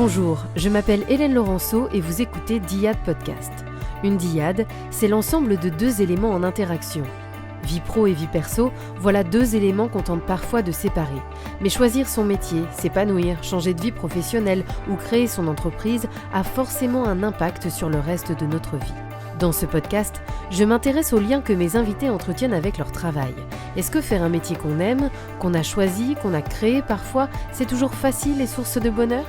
Bonjour, je m'appelle Hélène Laurenceau et vous écoutez Dyade Podcast. Une dyade, c'est l'ensemble de deux éléments en interaction. Vie pro et vie perso, voilà deux éléments qu'on tente parfois de séparer. Mais choisir son métier, s'épanouir, changer de vie professionnelle ou créer son entreprise a forcément un impact sur le reste de notre vie. Dans ce podcast, je m'intéresse aux liens que mes invités entretiennent avec leur travail. Est-ce que faire un métier qu'on aime, qu'on a choisi, qu'on a créé parfois, c'est toujours facile et source de bonheur ?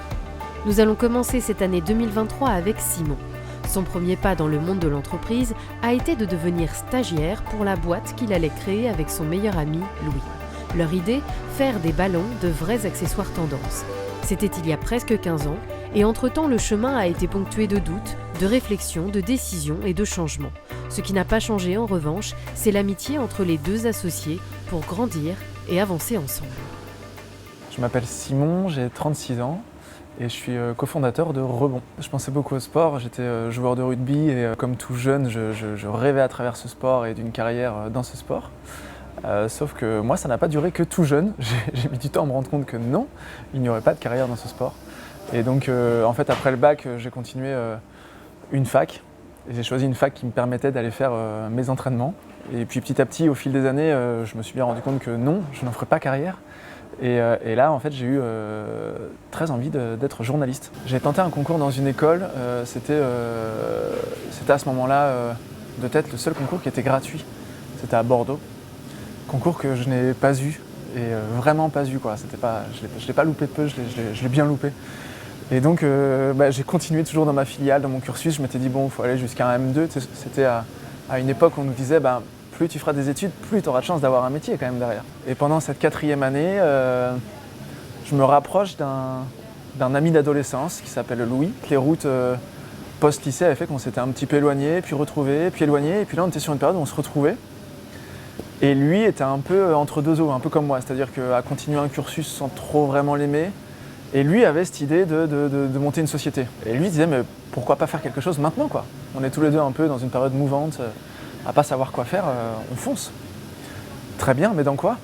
Nous allons commencer cette année 2023 avec Simon. Son premier pas dans le monde de l'entreprise a été de devenir stagiaire pour la boîte qu'il allait créer avec son meilleur ami, Louis. Leur idée, faire des ballons de vrais accessoires tendance. C'était il y a presque 15 ans, et entre-temps le chemin a été ponctué de doutes, de réflexions, de décisions et de changements. Ce qui n'a pas changé en revanche, c'est l'amitié entre les deux associés pour grandir et avancer ensemble. Je m'appelle Simon, j'ai 36 ans. Et je suis cofondateur de Rebond. Je pensais beaucoup au sport, j'étais joueur de rugby et comme tout jeune, je rêvais à travers ce sport et d'une carrière dans ce sport. Sauf que moi, ça n'a pas duré que tout jeune. J'ai mis du temps à me rendre compte que non, il n'y aurait pas de carrière dans ce sport. Et donc, en fait, après le bac, j'ai continué une fac. Et j'ai choisi une fac qui me permettait d'aller faire mes entraînements. Et puis petit à petit, au fil des années, je me suis bien rendu compte que non, je n'en ferais pas carrière. Et là, en fait, j'ai eu très envie d'être journaliste. J'ai tenté un concours dans une école. C'était à ce moment-là, de tête, le seul concours qui était gratuit. C'était à Bordeaux. Concours que je n'ai pas eu, et vraiment pas eu, quoi. Je ne l'ai pas loupé de peu, je l'ai bien loupé. Et donc, j'ai continué toujours dans ma filiale, dans mon cursus. Je m'étais dit, bon, il faut aller jusqu'à un M2. C'était à une époque où on nous disait, plus tu feras des études, plus tu auras de chance d'avoir un métier quand même derrière. Et pendant cette 4e année, je me rapproche d'un ami d'adolescence qui s'appelle Louis. Les routes post-lycée avaient fait qu'on s'était un petit peu éloignés, puis retrouvés, puis éloignés. Et puis là, on était sur une période où on se retrouvait. Et lui était un peu entre deux eaux, un peu comme moi. C'est-à-dire qu'à continuer un cursus sans trop vraiment l'aimer. Et lui avait cette idée de monter une société. Et lui disait, mais pourquoi pas faire quelque chose maintenant, quoi. On est tous les deux un peu dans une période mouvante. À pas savoir quoi faire, on fonce. Très bien, mais dans quoi ?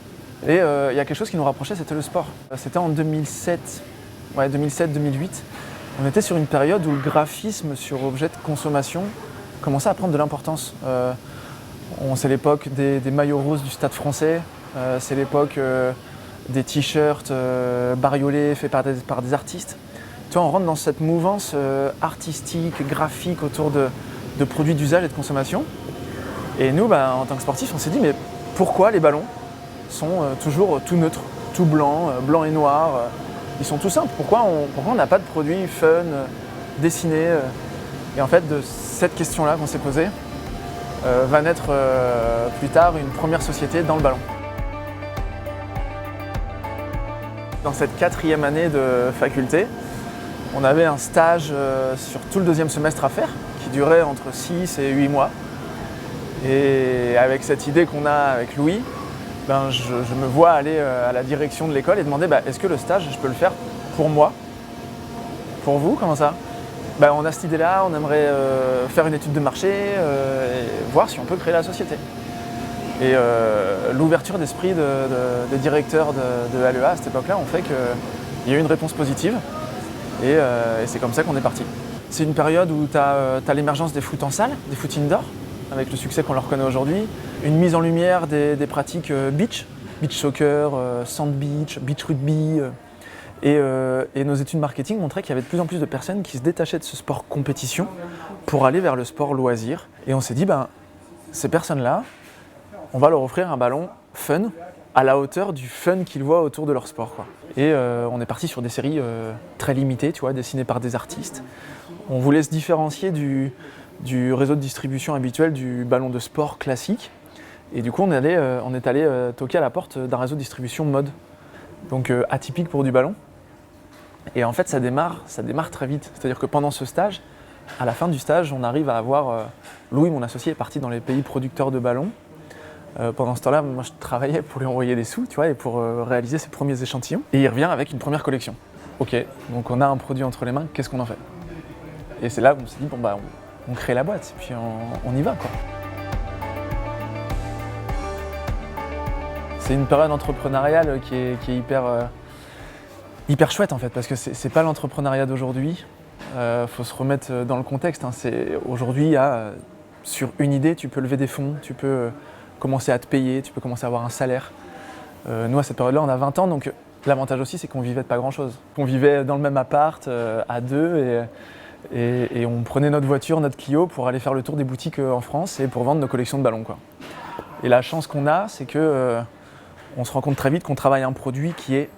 Et il y a quelque chose qui nous rapprochait, c'était le sport. C'était en 2007, 2007-2008. On était sur une période où le graphisme sur objet de consommation commençait à prendre de l'importance. C'est l'époque des maillots roses du Stade Français, c'est l'époque des t-shirts bariolés faits par des artistes. Tu vois, on rentre dans cette mouvance artistique, graphique autour de produits d'usage et de consommation. Et nous, en tant que sportifs, on s'est dit, mais pourquoi les ballons sont toujours tout neutres, tout blancs, blanc et noir ils sont tout simples. Pourquoi on n'a pas de produits fun, dessinés Et en fait, de cette question-là qu'on s'est posée, va naître plus tard une première société dans le ballon. Dans cette 4e année de faculté, on avait un stage sur tout le 2e semestre à faire, qui durait entre 6 et 8 mois. Et avec cette idée qu'on a avec Louis, je me vois aller à la direction de l'école et demander est-ce que le stage, je peux le faire pour moi ? Pour vous, comment ça ? On a cette idée-là, on aimerait faire une étude de marché et voir si on peut créer la société. Et l'ouverture d'esprit des directeurs de LEA à cette époque-là ont fait qu'il y a eu une réponse positive et c'est comme ça qu'on est parti. C'est une période où tu as l'émergence des foot en salle, des foot indoor, avec le succès qu'on leur connaît aujourd'hui, une mise en lumière des pratiques beach soccer, sand beach rugby. Et nos études marketing montraient qu'il y avait de plus en plus de personnes qui se détachaient de ce sport compétition pour aller vers le sport loisir. Et on s'est dit, ces personnes-là, on va leur offrir un ballon fun, à la hauteur du fun qu'ils voient autour de leur sport, quoi. Et on est parti sur des séries très limitées, tu vois, dessinées par des artistes. On voulait se différencier du réseau de distribution habituel du ballon de sport classique. Et du coup, on est allé toquer à la porte d'un réseau de distribution mode. Donc atypique pour du ballon. Et en fait, ça démarre très vite. C'est-à-dire que pendant ce stage, à la fin du stage, on arrive à avoir... Louis, mon associé, est parti dans les pays producteurs de ballons. Pendant ce temps-là, moi, je travaillais pour lui envoyer des sous, tu vois, et pour réaliser ses premiers échantillons. Et il revient avec une première collection. Ok, donc on a un produit entre les mains, qu'est-ce qu'on en fait ? Et c'est là où on s'est dit, on crée la boîte, puis on y va, quoi. C'est une période entrepreneuriale qui est hyper chouette en fait, parce que c'est pas l'entrepreneuriat d'aujourd'hui. Faut se remettre dans le contexte. Hein. Aujourd'hui, sur une idée, tu peux lever des fonds, tu peux commencer à te payer, tu peux commencer à avoir un salaire. Nous, à cette période-là, on a 20 ans, donc l'avantage aussi, c'est qu'on vivait de pas grand-chose. On vivait dans le même appart, à deux, et on prenait notre voiture, notre Clio, pour aller faire le tour des boutiques en France et pour vendre nos collections de ballons, quoi. Et la chance qu'on a, c'est que on se rend compte très vite qu'on travaille un produit qui est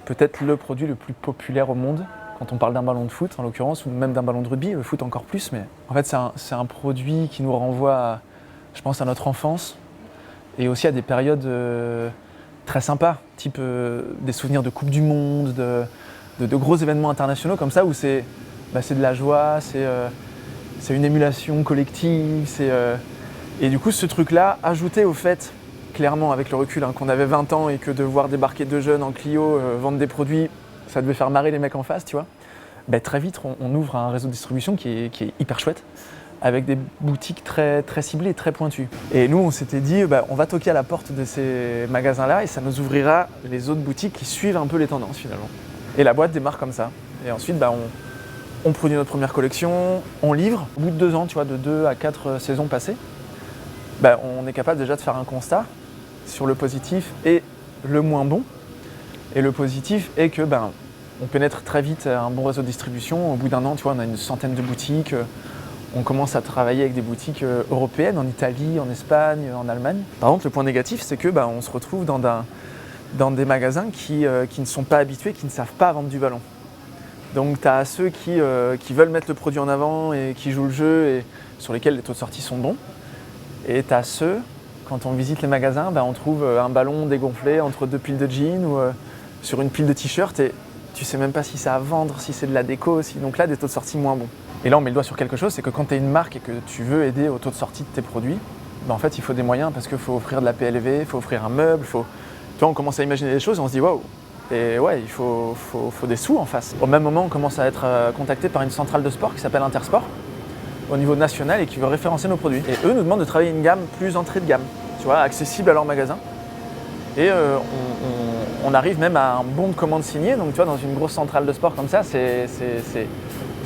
peut-être le produit le plus populaire au monde. Quand on parle d'un ballon de foot, en l'occurrence, ou même d'un ballon de rugby, le foot encore plus, mais en fait, c'est un produit qui nous renvoie, je pense, à notre enfance et aussi à des périodes très sympas, type des souvenirs de Coupe du Monde, de gros événements internationaux comme ça, où c'est de la joie, c'est une émulation collective, et du coup, ce truc-là, ajouté au fait, clairement, avec le recul, qu'on avait 20 ans et que de voir débarquer deux jeunes en Clio, vendre des produits, ça devait faire marrer les mecs en face, tu vois. Très vite, on ouvre un réseau de distribution qui est hyper chouette, avec des boutiques très, très ciblées, très pointues. Et nous, on s'était dit, on va toquer à la porte de ces magasins-là et ça nous ouvrira les autres boutiques qui suivent un peu les tendances, finalement. Et la boîte démarre comme ça. Et ensuite, on produit notre première collection, on livre. Au bout de 2 ans, tu vois, de 2 à 4 saisons passées, on est capable déjà de faire un constat sur le positif et le moins bon. Et le positif est que on pénètre très vite un bon réseau de distribution. Au bout d'1 an, tu vois, on a une centaine de boutiques. On commence à travailler avec des boutiques européennes, en Italie, en Espagne, en Allemagne. Par contre, le point négatif, c'est que on se retrouve dans des magasins qui ne sont pas habitués, qui ne savent pas vendre du ballon. Donc tu as ceux qui veulent mettre le produit en avant et qui jouent le jeu et sur lesquels les taux de sortie sont bons. Et tu as ceux, quand on visite les magasins, on trouve un ballon dégonflé entre 2 piles de jeans ou sur une pile de t-shirts et tu sais même pas si c'est à vendre, si c'est de la déco, donc là des taux de sortie moins bons. Et là on met le doigt sur quelque chose, c'est que quand tu es une marque et que tu veux aider au taux de sortie de tes produits, en fait il faut des moyens parce qu'il faut offrir de la PLV, il faut offrir un meuble, tu vois, on commence à imaginer des choses et on se dit waouh, et ouais, il faut des sous en face. Au même moment, on commence à être contacté par une centrale de sport qui s'appelle Intersport au niveau national et qui veut référencer nos produits. Et eux nous demandent de travailler une gamme plus entrée de gamme, tu vois, accessible à leur magasin. Et on arrive même à un bon de commande signé, donc tu vois, dans une grosse centrale de sport comme ça, c'est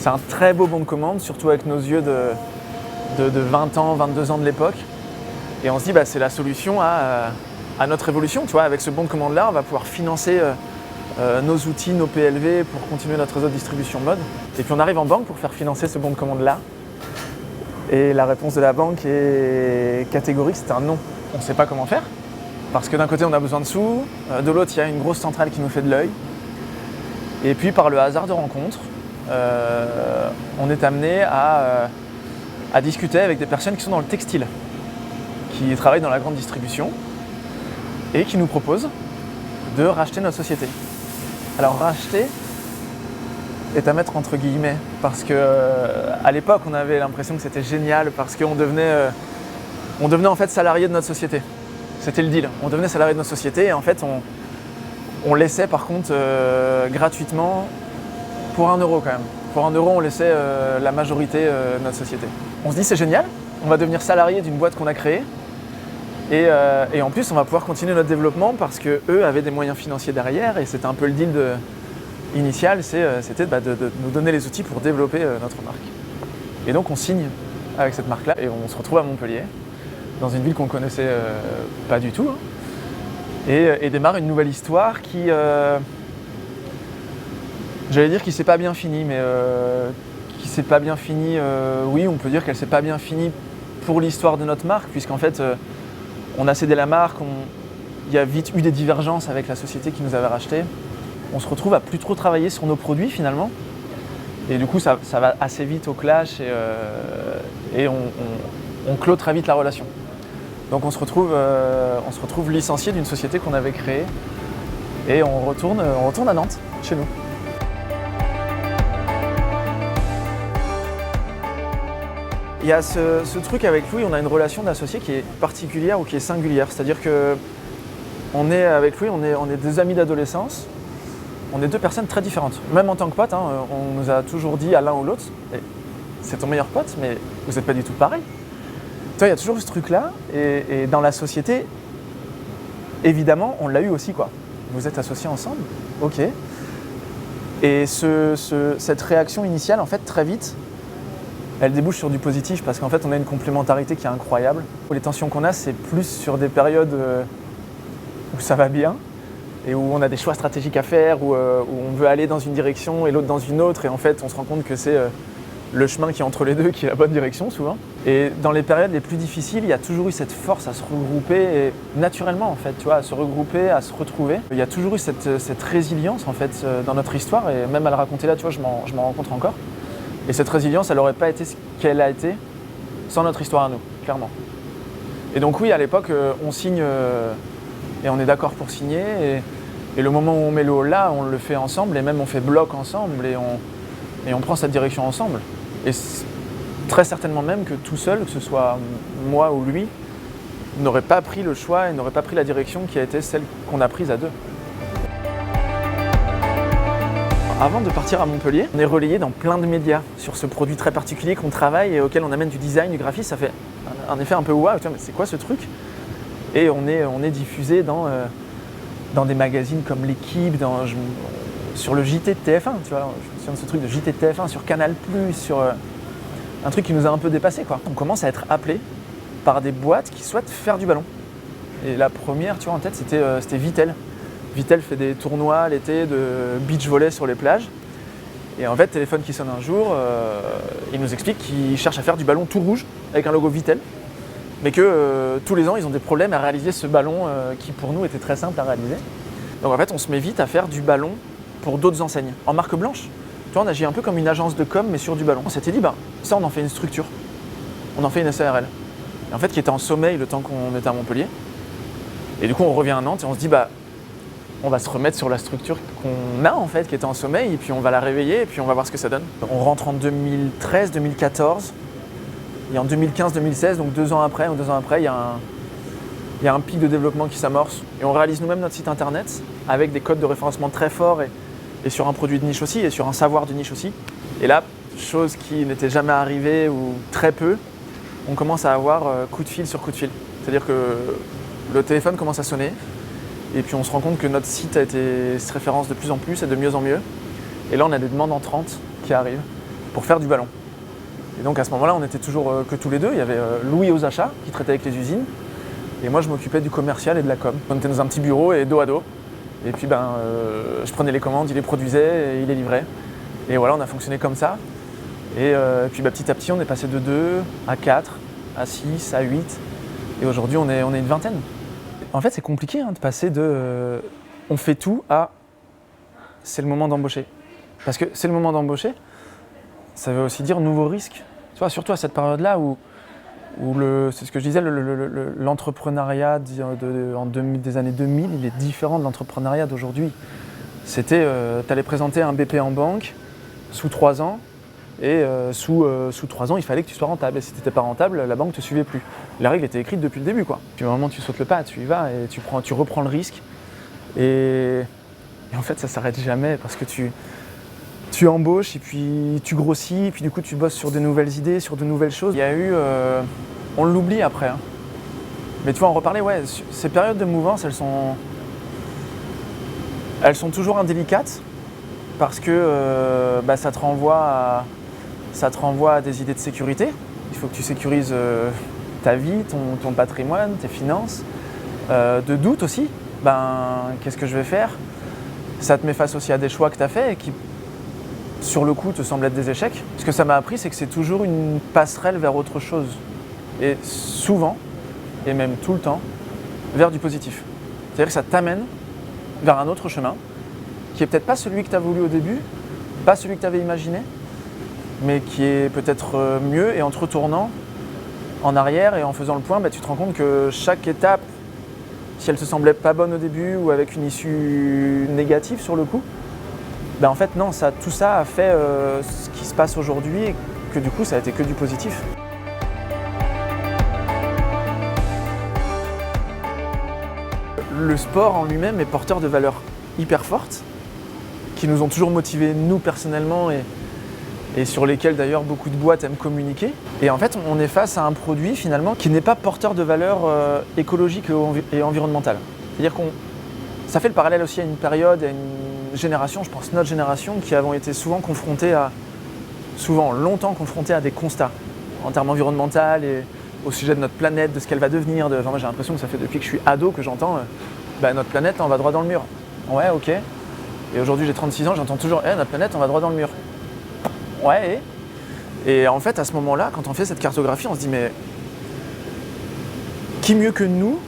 un très beau bon de commande, surtout avec nos yeux de 20 ans, 22 ans de l'époque. Et on se dit, c'est la solution à notre évolution, tu vois, avec ce bon de commande-là, on va pouvoir financer nos outils, nos PLV pour continuer notre réseau de distribution mode. Et puis on arrive en banque pour faire financer ce bon de commande-là. Et la réponse de la banque est catégorique, c'est un non. On ne sait pas comment faire. Parce que d'un côté, on a besoin de sous, de l'autre, il y a une grosse centrale qui nous fait de l'œil. Et puis, par le hasard de rencontre, on est amené à discuter avec des personnes qui sont dans le textile, qui travaillent dans la grande distribution et qui nous proposent de racheter notre société. Alors, racheter est à mettre entre guillemets, parce qu'à l'époque, on avait l'impression que c'était génial, parce qu'on devenait en fait salarié de notre société. C'était le deal. On devenait salarié de notre société et en fait, on laissait par contre gratuitement pour 1 euro quand même. Pour 1 euro, on laissait la majorité de notre société. On se dit c'est génial, on va devenir salarié d'une boîte qu'on a créée et en plus on va pouvoir continuer notre développement parce qu'eux avaient des moyens financiers derrière et c'était un peu le deal initial, c'était de nous donner les outils pour développer notre marque. Et donc on signe avec cette marque-là et on se retrouve à Montpellier, dans une ville qu'on connaissait pas du tout, et démarre une nouvelle histoire qui, j'allais dire qui s'est pas bien finie, mais qui s'est pas bien finie, oui, on peut dire qu'elle s'est pas bien finie pour l'histoire de notre marque, puisqu'en fait, on a cédé la marque, il y a vite eu des divergences avec la société qui nous avait racheté. On se retrouve à plus trop travailler sur nos produits finalement, et du coup, ça va assez vite au clash, et on clôt très vite la relation. Donc on se retrouve licencié d'une société qu'on avait créée et on retourne à Nantes, chez nous. Il y a ce truc avec Louis, on a une relation d'associé qui est particulière ou qui est singulière. C'est-à-dire que avec Louis, on est des amis d'adolescence, on est 2 personnes très différentes. Même en tant que potes, on nous a toujours dit à l'un ou l'autre, c'est ton meilleur pote, mais vous n'êtes pas du tout pareil. Il y a toujours eu ce truc-là, et dans la société, évidemment, on l'a eu aussi, quoi. Vous êtes associés ensemble, ok. Et cette réaction initiale, en fait, très vite, elle débouche sur du positif parce qu'en fait, on a une complémentarité qui est incroyable. Les tensions qu'on a, c'est plus sur des périodes où ça va bien et où on a des choix stratégiques à faire, où on veut aller dans une direction et l'autre dans une autre. Et en fait, on se rend compte que c'est le chemin qui est entre les deux qui est la bonne direction souvent. Et dans les périodes les plus difficiles, il y a toujours eu cette force à se regrouper et naturellement en fait, tu vois, à se regrouper, à se retrouver. Il y a toujours eu cette résilience en fait dans notre histoire et même à la raconter là, tu vois, je m'en rencontre encore. Et cette résilience, elle n'aurait pas été ce qu'elle a été sans notre histoire à nous, clairement. Et donc oui, à l'époque, on signe et on est d'accord pour signer. Et le moment où on met le hall là, on le fait ensemble et même on fait bloc ensemble et on prend cette direction ensemble. Et très certainement même que tout seul, que ce soit moi ou lui, n'aurait pas pris le choix et n'aurait pas pris la direction qui a été celle qu'on a prise à deux. Avant de partir à Montpellier, on est relayé dans plein de médias sur ce produit très particulier qu'on travaille et auquel on amène du design, du graphisme. Ça fait un effet un peu waouh, mais c'est quoi ce truc? Et on est diffusé dans des magazines comme L'Équipe, sur le JT de TF1, tu vois. Je me souviens de ce truc de JT de TF1 sur Canal+, sur un truc qui nous a un peu dépassé, quoi. On commence à être appelé par des boîtes qui souhaitent faire du ballon. Et la première, tu vois, en tête, c'était Vittel. Vittel fait des tournois l'été de beach volley sur les plages. Et en fait, téléphone qui sonne un jour, il nous explique qu'il cherche à faire du ballon tout rouge avec un logo Vittel. Mais que tous les ans, ils ont des problèmes à réaliser ce ballon qui, pour nous, était très simple à réaliser. Donc en fait, on se met vite à faire du ballon pour d'autres enseignes, en marque blanche. Tu vois, on agit un peu comme une agence de com, mais sur du ballon. On s'était dit, ça, on en fait une structure. On en fait une SARL. Et en fait, qui était en sommeil le temps qu'on était à Montpellier. Et du coup, on revient à Nantes et on se dit, on va se remettre sur la structure qu'on a en fait, qui était en sommeil, et puis on va la réveiller, et puis on va voir ce que ça donne. On rentre en 2013, 2014, et en 2015-2016, donc 2 ans après, il y a un pic de développement qui s'amorce. Et on réalise nous-mêmes notre site internet, avec des codes de référencement très forts, et sur un produit de niche aussi, et sur un savoir de niche aussi. Et là, chose qui n'était jamais arrivée, ou très peu, on commence à avoir coup de fil sur coup de fil. C'est-à-dire que le téléphone commence à sonner, et puis on se rend compte que notre site se référence de plus en plus et de mieux en mieux. Et là, on a des demandes entrantes qui arrivent pour faire du ballon. Et donc à ce moment-là, on était toujours que tous les deux. Il y avait Louis aux achats qui traitait avec les usines. Et moi, je m'occupais du commercial et de la com. On était dans un petit bureau et dos à dos. Et puis je prenais les commandes, il les produisait et il les livrait. Et voilà, on a fonctionné comme ça. Et puis petit à petit, on est passé de 2 à 4, à 6, à 8. Et aujourd'hui, on est une vingtaine. En fait, c'est compliqué de passer de on fait tout à c'est le moment d'embaucher. Parce que c'est le moment d'embaucher, ça veut aussi dire nouveau risque. Tu vois, surtout à cette période-là où c'est ce que je disais, l'entrepreneuriat des années 2000, il est différent de l'entrepreneuriat d'aujourd'hui. C'était, tu allais présenter un BP en banque sous 3 ans, et sous 3 ans, il fallait que tu sois rentable. Et si tu n'étais pas rentable, la banque ne te suivait plus. La règle était écrite depuis le début, quoi. Puis au moment où tu sautes le pas, tu y vas et tu reprends le risque. Et en fait, ça ne s'arrête jamais parce que tu embauches et puis tu grossis, et puis du coup, tu bosses sur de nouvelles idées, sur de nouvelles choses. Il y a eu... on l'oublie après. Hein. Mais tu vois, en reparler, ouais, ces périodes de mouvance, elles sont toujours indélicates parce que ça te renvoie à des idées de sécurité. Il faut que tu sécurises ta vie, ton patrimoine, tes finances. De doute aussi. Qu'est-ce que je vais faire? Ça te met face aussi à des choix que tu as faits et qui, sur le coup, te semblent être des échecs. Ce que ça m'a appris, c'est que c'est toujours une passerelle vers autre chose. Et souvent, et même tout le temps, vers du positif. C'est-à-dire que ça t'amène vers un autre chemin, qui est peut-être pas celui que tu as voulu au début, pas celui que tu avais imaginé, mais qui est peut-être mieux. Et en te retournant en arrière et en faisant le point, tu te rends compte que chaque étape, si elle te semblait pas bonne au début ou avec une issue négative sur le coup, en fait non, tout ça a fait ce qui se passe aujourd'hui et que du coup ça a été que du positif. Le sport en lui-même est porteur de valeurs hyper fortes qui nous ont toujours motivés nous personnellement et sur lesquels d'ailleurs beaucoup de boîtes aiment communiquer. Et en fait, on est face à un produit finalement qui n'est pas porteur de valeurs écologiques et environnementales. C'est-à-dire Ça fait le parallèle aussi à une période, à une génération, je pense notre génération, qui avons été longtemps confrontés à des constats en termes environnementaux et au sujet de notre planète, de ce qu'elle va devenir. Moi, j'ai l'impression que ça fait depuis que je suis ado que j'entends notre planète, on va droit dans le mur. Ouais, ok. Et aujourd'hui, j'ai 36 ans, j'entends toujours notre planète, on va droit dans le mur. Ouais, et en fait, à ce moment-là, quand on fait cette cartographie, on se dit mais qui mieux que nous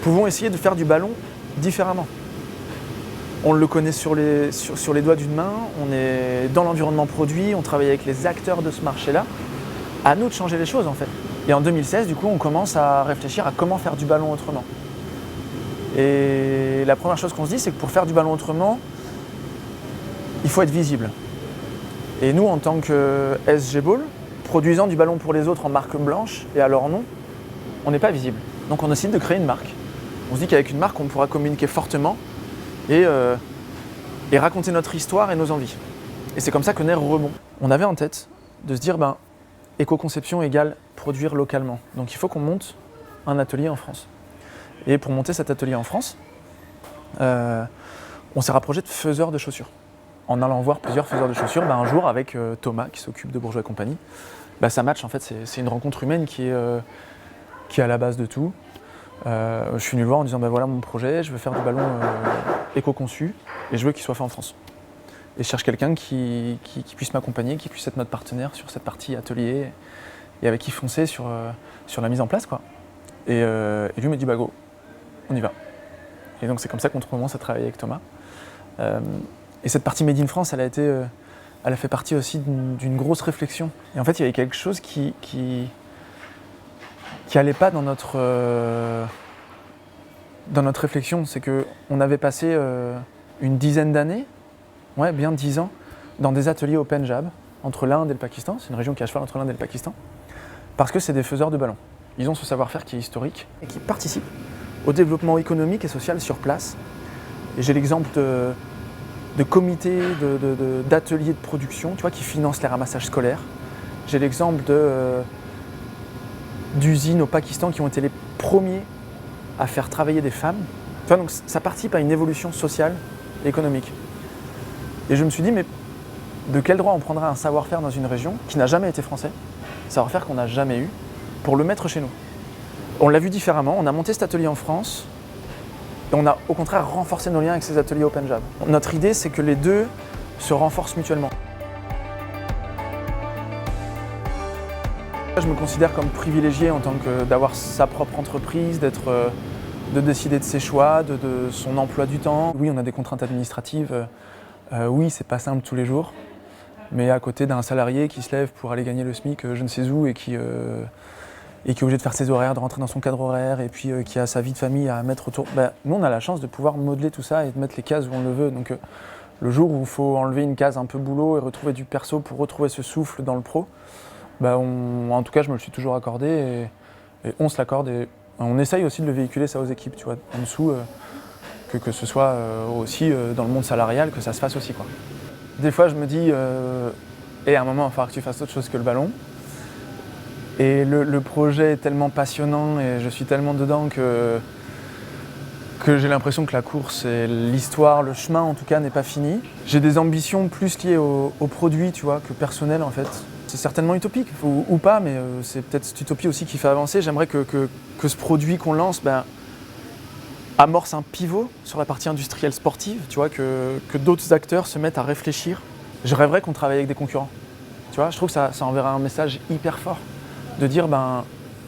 pouvons essayer de faire du ballon différemment. On le connaît sur les doigts d'une main, on est dans l'environnement produit, on travaille avec les acteurs de ce marché-là. À nous de changer les choses en fait. Et en 2016, du coup, on commence à réfléchir à comment faire du ballon autrement. Et la première chose qu'on se dit, c'est que pour faire du ballon autrement, il faut être visible. Et nous, en tant que SG Ball, produisant du ballon pour les autres en marque blanche et à leur nom, on n'est pas visible. Donc on décide de créer une marque. On se dit qu'avec une marque, on pourra communiquer fortement et raconter notre histoire et nos envies. Et c'est comme ça que naît Rebond. On avait en tête de se dire, éco-conception égale produire localement. Donc il faut qu'on monte un atelier en France. Et pour monter cet atelier en France, on s'est rapproché de faiseurs de chaussures. En allant voir plusieurs faiseurs de chaussures, un jour avec Thomas qui s'occupe de Bourgeois et compagnie, ça match en fait, c'est une rencontre humaine qui est à la base de tout. Je suis venu le voir en disant voilà mon projet, je veux faire du ballon éco-conçu et je veux qu'il soit fait en France. Et je cherche quelqu'un qui puisse m'accompagner, qui puisse être notre partenaire sur cette partie atelier et avec qui foncer sur la mise en place, quoi. Et lui me dit go, on y va. Et donc c'est comme ça qu'on commence à travailler avec Thomas. Et cette partie Made in France, elle a fait partie aussi d'une grosse réflexion. Et en fait, il y avait quelque chose qui allait pas dans notre réflexion. C'est qu'on avait passé une dizaine d'années, bien 10 ans, dans des ateliers au Pendjab, entre l'Inde et le Pakistan. C'est une région qui est à cheval entre l'Inde et le Pakistan. Parce que c'est des faiseurs de ballons. Ils ont ce savoir-faire qui est historique et qui participe au développement économique et social sur place. Et j'ai l'exemple de comités, d'ateliers de production, qui financent les ramassages scolaires. J'ai l'exemple d'usines au Pakistan qui ont été les premiers à faire travailler des femmes. Donc ça participe à une évolution sociale et économique. Et je me suis dit, mais de quel droit on prendra un savoir-faire dans une région qui n'a jamais été français, savoir-faire qu'on n'a jamais eu, pour le mettre chez nous. On l'a vu différemment, on a monté cet atelier en France et on a au contraire renforcé nos liens avec ces ateliers au Pendjab. Notre idée, c'est que les deux se renforcent mutuellement. Je me considère comme privilégié en tant que d'avoir sa propre entreprise, de décider de ses choix, de son emploi du temps. Oui, on a des contraintes administratives. Oui, c'est pas simple tous les jours. Mais à côté d'un salarié qui se lève pour aller gagner le SMIC je ne sais où et qui est obligé de faire ses horaires, de rentrer dans son cadre horaire et puis qui a sa vie de famille à mettre autour. Nous, on a la chance de pouvoir modeler tout ça et de mettre les cases où on le veut. Donc le jour où il faut enlever une case un peu boulot et retrouver du perso pour retrouver ce souffle dans le pro, en tout cas, je me le suis toujours accordé et on se l'accorde. Et on essaye aussi de le véhiculer ça aux équipes, en dessous, que ce soit aussi dans le monde salarial, que ça se fasse aussi, quoi. Des fois, je me dis, à un moment, il va falloir que tu fasses autre chose que le ballon. Et le projet est tellement passionnant et je suis tellement dedans que j'ai l'impression que la course et l'histoire, le chemin en tout cas, n'est pas fini. J'ai des ambitions plus liées au produit, que personnelles en fait. C'est certainement utopique, ou pas, mais c'est peut-être cette utopie aussi qui fait avancer. J'aimerais que ce produit qu'on lance amorce un pivot sur la partie industrielle sportive, que d'autres acteurs se mettent à réfléchir. Je rêverais qu'on travaille avec des concurrents. Je trouve que ça enverra un message hyper fort de dire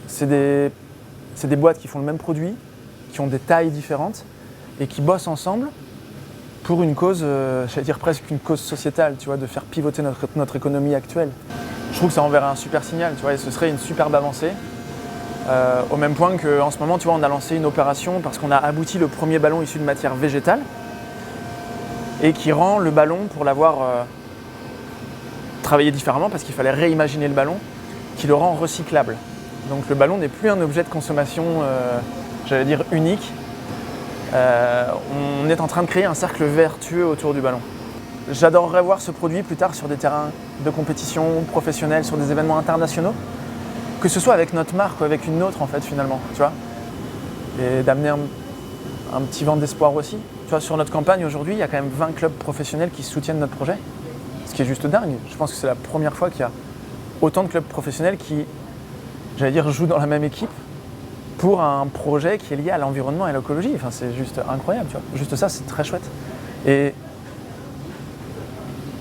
c'est des boîtes qui font le même produit, qui ont des tailles différentes et qui bossent ensemble pour une cause, j'allais dire presque une cause sociétale, de faire pivoter notre économie actuelle. Je trouve que ça enverrait un super signal, et ce serait une superbe avancée. Au même point qu'en ce moment, on a lancé une opération parce qu'on a abouti le premier ballon issu de matière végétale et qui rend le ballon, pour l'avoir travaillé différemment, parce qu'il fallait réimaginer le ballon, qui le rend recyclable. Donc le ballon n'est plus un objet de consommation, j'allais dire unique. On est en train de créer un cercle vertueux autour du ballon. J'adorerais voir ce produit plus tard sur des terrains de compétition professionnels, sur des événements internationaux, que ce soit avec notre marque ou avec une autre en fait finalement, et d'amener un petit vent d'espoir aussi. Tu vois, sur notre campagne aujourd'hui, il y a quand même 20 clubs professionnels qui soutiennent notre projet, ce qui est juste dingue. Je pense que c'est la première fois qu'il y a autant de clubs professionnels qui, j'allais dire, jouent dans la même équipe pour un projet qui est lié à l'environnement et à l'écologie. Enfin, c'est juste incroyable, tu vois. Juste ça, c'est très chouette. Et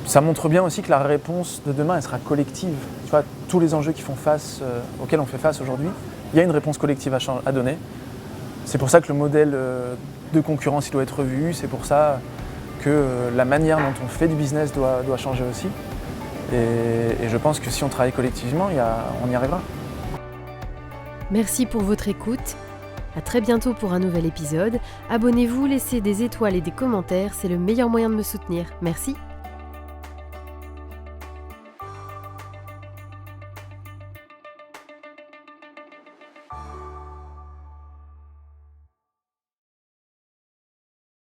ça montre bien aussi que la réponse de demain, elle sera collective. Tu vois, tous les enjeux auxquels on fait face aujourd'hui, il y a une réponse collective à donner. C'est pour ça que le modèle de concurrence il doit être revu. C'est pour ça que la manière dont on fait du business doit changer aussi. Et je pense que si on travaille collectivement, on y arrivera. Merci pour votre écoute. À très bientôt pour un nouvel épisode. Abonnez-vous, laissez des étoiles et des commentaires, c'est le meilleur moyen de me soutenir. Merci.